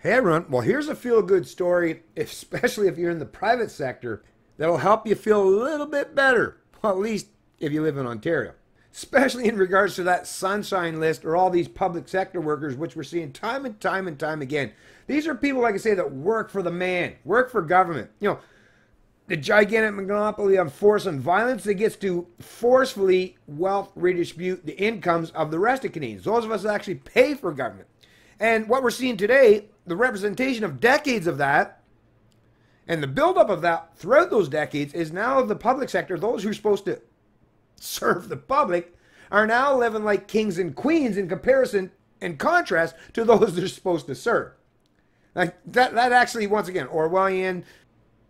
Hey everyone, well here's a feel-good story, especially if you're in the private sector, that'll help you feel a little bit better, well, at least if you live in Ontario. Especially in regards to that sunshine list or all these public sector workers, which we're seeing time and time and time again. These are people, like I say, that work for the man, work for government. You know, the gigantic monopoly on force and violence that gets to forcefully wealth redistribute the incomes of the rest of Canadians. Those of us that actually pay for government. And what we're seeing today, the representation of decades of that and the buildup of that throughout those decades is now the public sector, those who are supposed to serve the public, are now living like kings and queens in comparison and contrast to those they're supposed to serve. Like that actually, once again, Orwellian,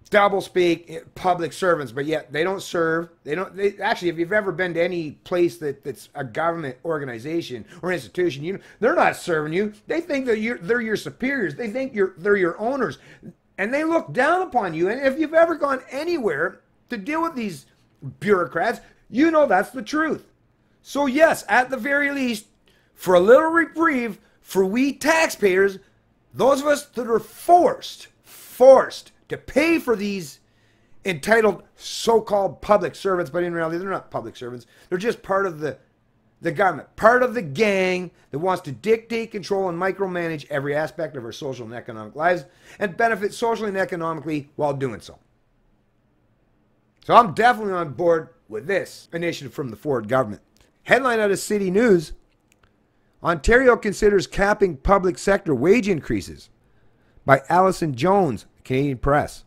double-speak public servants, but yet they don't serve. They actually, if you've ever been to any place that's a government organization or institution, they're not serving you. They think that they're your superiors. They think they're your owners, and they look down upon you. And if you've ever gone anywhere to deal with these bureaucrats, you know that's the truth. So yes, at the very least, for a little reprieve for we taxpayers, those of us that are forced to pay for these entitled so-called public servants, but in reality they're not public servants. They're just part of the government, part of the gang that wants to dictate, control, and micromanage every aspect of our social and economic lives and benefit socially and economically while doing so. So I'm definitely on board with this initiative from the Ford government. Headline out of City News: Ontario considers capping public sector wage increases, by Alison Jones, Canadian Press.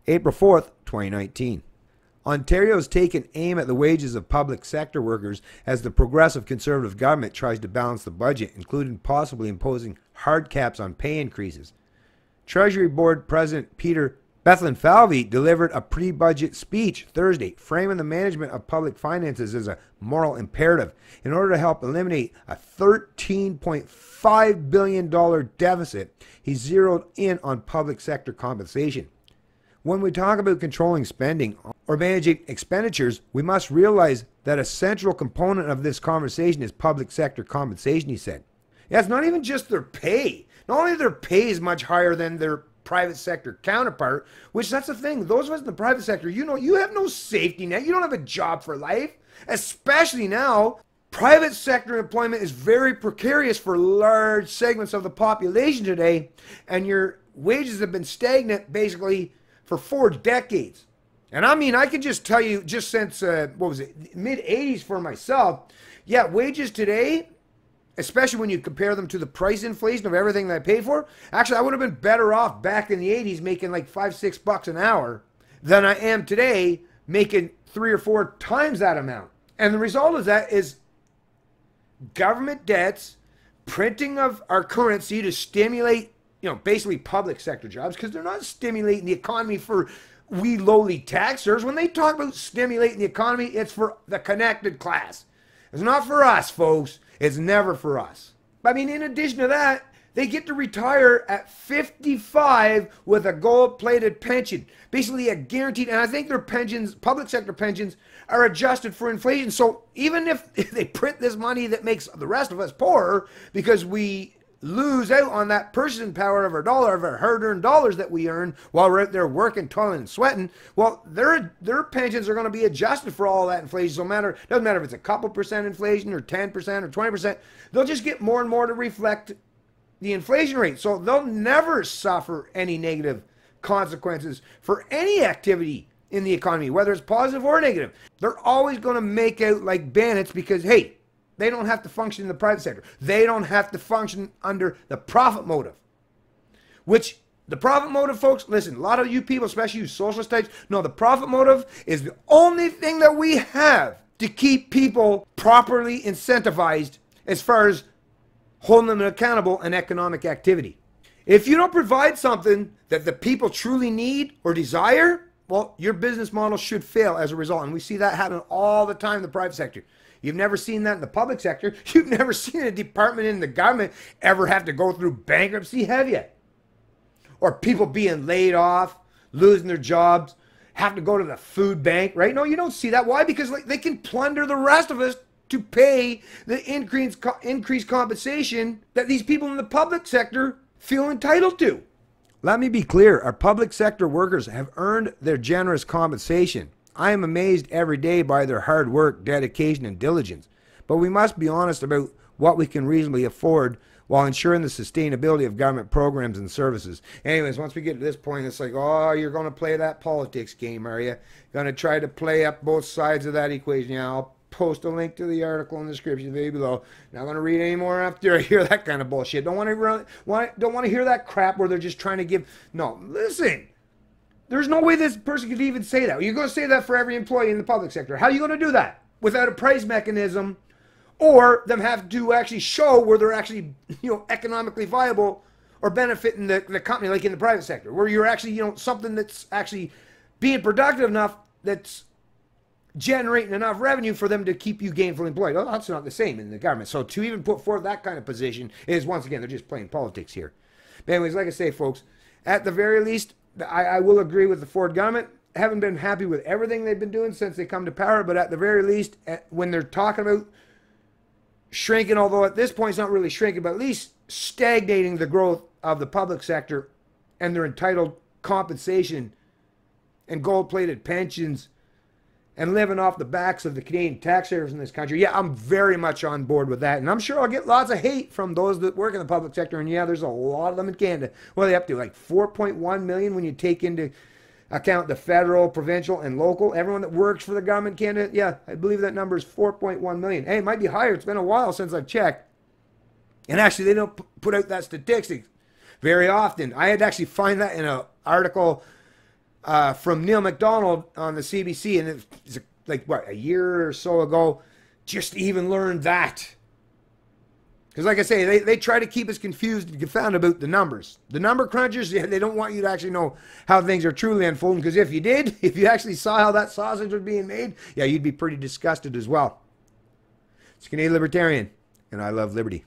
April 4th, 2019. Ontario has taken aim at the wages of public sector workers as the progressive conservative government tries to balance the budget, including possibly imposing hard caps on pay increases. Treasury Board President Peter Bethlen-Falvey delivered a pre-budget speech Thursday, framing the management of public finances as a moral imperative in order to help eliminate a $13.5 billion deficit. He zeroed in on public sector compensation. When we talk about controlling spending or managing expenditures, we must realize that a central component of this conversation is public sector compensation, he said. Yeah, it's not even just their pay. Not only their pay is much higher than their private sector counterpart, which that's the thing. Those of us in the private sector, you have no safety net. You don't have a job for life. Especially now, private sector employment is very precarious for large segments of the population today, and your wages have been stagnant basically for 4 decades. And I mean, I can just tell you, just since, mid-80s for myself, yeah, wages today, especially when you compare them to the price inflation of everything that I pay for. Actually, I would have been better off back in the 80s making like $5-6 an hour than I am today making 3 or 4 times that amount. And the result of that is government debts, printing of our currency to stimulate, basically public sector jobs, because they're not stimulating the economy for we lowly taxers. When they talk about stimulating the economy, it's for the connected class. It's not for us, folks. It's never for us. I mean, in addition to that, they get to retire at 55 with a gold-plated pension. Basically a guaranteed, and I think their pensions, public sector pensions, are adjusted for inflation. So even if they print this money that makes the rest of us poorer because we lose out on that purchasing power of our dollar, of our hard-earned dollars that we earn while we're out there working, toiling, and sweating, well, their pensions are going to be adjusted for all that inflation. So doesn't matter if it's a couple percent inflation or 10% or 20%, they'll just get more and more to reflect the inflation rate. So they'll never suffer any negative consequences for any activity in the economy, whether it's positive or negative. They're always going to make out like bandits because, hey, they don't have to function in the private sector. They don't have to function under the profit motive. Which, the profit motive, folks, listen, a lot of you people, especially you socialist types, know the profit motive is the only thing that we have to keep people properly incentivized as far as holding them accountable in economic activity. If you don't provide something that the people truly need or desire, well, your business model should fail as a result. And we see that happen all the time in the private sector. You've never seen that in the public sector. You've never seen a department in the government ever have to go through bankruptcy, have you? Or people being laid off, losing their jobs, have to go to the food bank, right? No, you don't see that. Why? Because they can plunder the rest of us to pay the increased compensation that these people in the public sector feel entitled to. Let me be clear, our public sector workers have earned their generous compensation. I am amazed every day by their hard work, dedication, and diligence. But we must be honest about what we can reasonably afford while ensuring the sustainability of government programs and services. Anyways, once we get to this point, it's like, oh, you're going to play that politics game, are you? Going to try to play up both sides of that equation. Yeah, I'll post a link to the article in the description video below. Not going to read any more after I hear that kind of bullshit. Don't want to hear that crap where they're just trying to give. No, listen. There's no way this person could even say that. You're going to say that for every employee in the public sector. How are you going to do that without a price mechanism, or them have to actually show where they're actually, economically viable or benefiting the company, like in the private sector, where you're actually, something that's actually being productive enough, that's generating enough revenue for them to keep you gainfully employed. Well, that's not the same in the government. So to even put forth that kind of position is, once again, they're just playing politics here. But anyways, like I say, folks, at the very least, I will agree with the Ford government. Haven't been happy with everything they've been doing since they come to power, but at the very least, when they're talking about shrinking, although at this point it's not really shrinking, but at least stagnating the growth of the public sector and their entitled compensation and gold-plated pensions and living off the backs of the Canadian taxpayers in this country. Yeah, I'm very much on board with that. And I'm sure I'll get lots of hate from those that work in the public sector. And yeah, there's a lot of them in Canada. What are they up to? Like 4.1 million when you take into account the federal, provincial, and local. Everyone that works for the government in Canada, yeah, I believe that number is 4.1 million. Hey, it might be higher. It's been a while since I've checked. And actually, they don't put out that statistic very often. I had to actually find that in an article from Neil MacDonald on the CBC, and it's like, what, a year or so ago, just even learned that. Because like I say, they try to keep us confused and confounded about the numbers. The number crunchers, they don't want you to actually know how things are truly unfolding, because if you did, if you actually saw how that sausage was being made, yeah, you'd be pretty disgusted as well. It's Canadian Libertarian, and I love liberty.